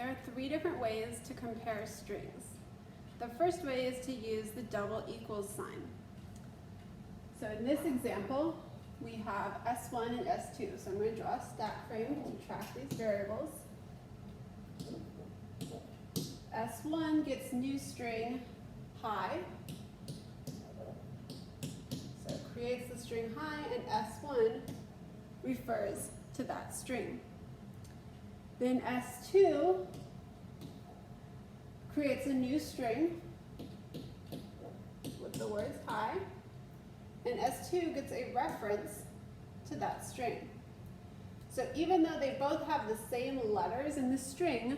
There are three different ways to compare strings. The first way is to use the double equals sign. So in this example, we have S1 and S2. So I'm going to draw a stack frame to track these variables. S1 gets new string high. So it creates the string high, and S1 refers to that string. Then S2 creates a new string with the words high, and S2 gets a reference to that string. So even though they both have the same letters in the string,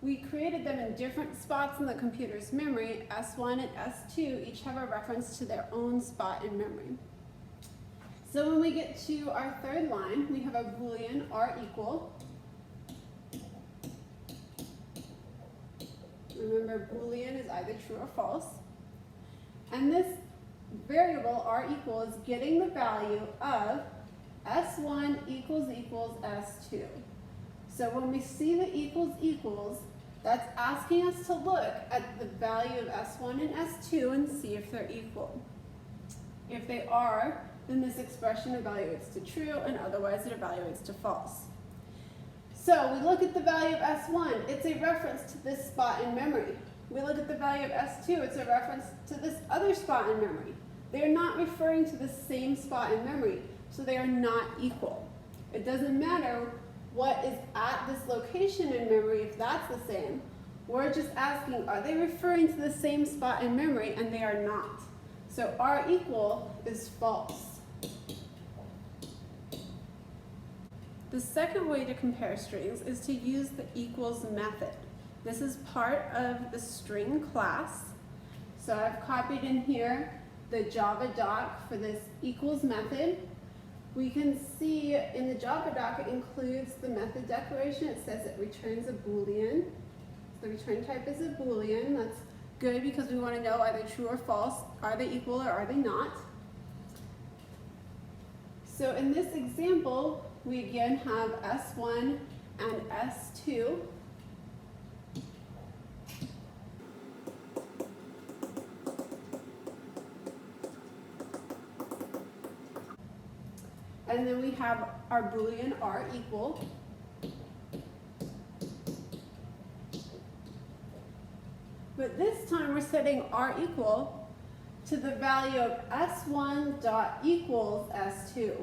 we created them in different spots in the computer's memory. S1 and S2 each have a reference to their own spot in memory. So when we get to our third line, we have a Boolean R equal. Remember, Boolean is either true or false. And this variable R equal is getting the value of S1 equals S2. So when we see the equals, that's asking us to look at the value of S1 and S2 and see if they're equal. If they are, then this expression evaluates to true, and otherwise it evaluates to false. So we look at the value of S1, it's a reference to this spot in memory. We look at the value of S2, it's a reference to this other spot in memory. They are not referring to the same spot in memory, so they are not equal. It doesn't matter what is at this location in memory if that's the same. We're just asking, are they referring to the same spot in memory? And they are not. So R equal is false. The second way to compare strings is to use the equals method. This is part of the string class. So I've copied in here the Java doc for this equals method. We can see in the Java doc it includes the method declaration. It says it returns a Boolean. The return type is a Boolean. That's good because we want to know, are they true or false? Are they equal or are they not? So in this example, we again have S1 and S2. And then we have our Boolean R equal. But this time we're setting R equal to the value of S1 dot equals S2.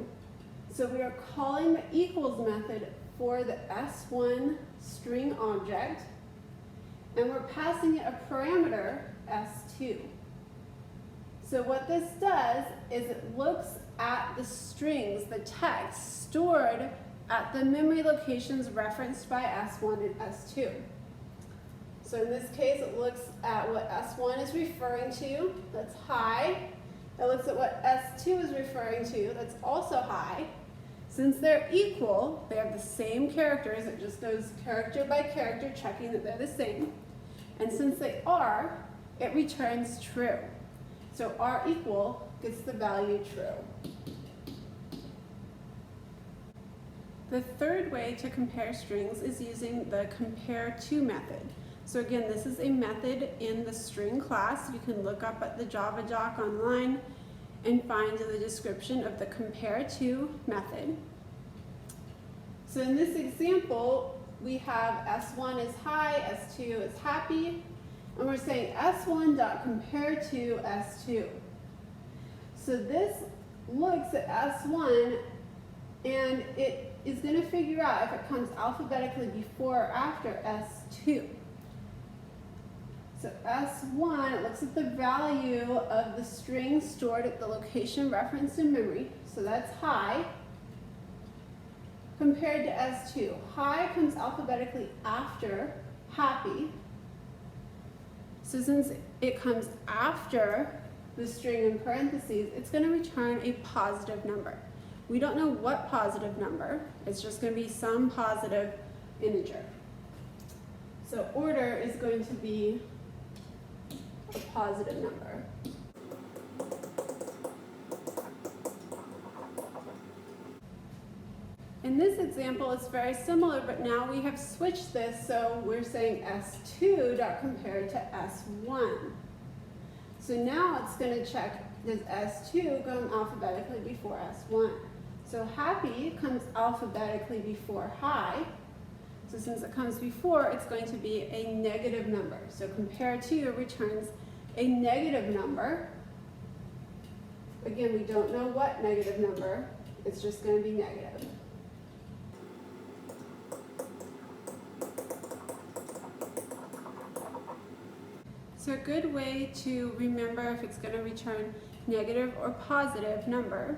So we are calling the equals method for the S1 string object, and we're passing it a parameter S2. So what this does is it looks at the strings, the text stored at the memory locations referenced by S1 and S2. So in this case, it looks at what S1 is referring to, that's high. It looks at what S2 is referring to, that's also high. Since they're equal, they have the same characters, it just goes character by character checking that they're the same. And since they are, it returns true. So R equal gets the value true. The third way to compare strings is using the compare to method. So again, this is a method in the string class. You can look up at the Java doc online and find the description of the compare to method. So in this example, we have S1 is high, S2 is happy, and we're saying S1 dot compare to S2. So this looks at S1 and it is going to figure out if it comes alphabetically before or after S2. So S1, it looks at the value of the string stored at the location referenced in memory, so that's high, compared to S2. High comes alphabetically after happy. So since it comes after the string in parentheses, it's going to return a positive number. We don't know what positive number, it's just going to be some positive integer. So order is going to be a positive number. In this example, it's very similar, but now we have switched this, so we're saying S2 dot compared to S1. So now it's going to check, does S2 come alphabetically before S1? So happy comes alphabetically before high. So since it comes before, it's going to be a negative number. So compare to returns a negative number. Again, we don't know what negative number. It's just going to be negative. So a good way to remember if it's going to return negative or positive number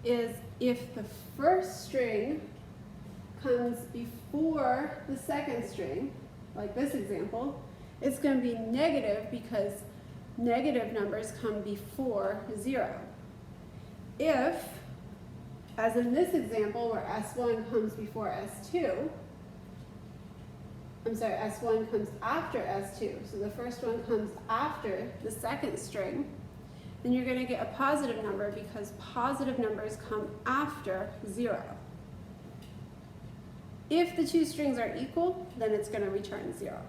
is if the first string comes before the second string, like this example, it's going to be negative because negative numbers come before 0. If, as in this example where S1 comes before S2, S1 comes after S2, so the first one comes after the second string, then you're going to get a positive number because positive numbers come after 0. If the two strings are equal, then it's going to return 0.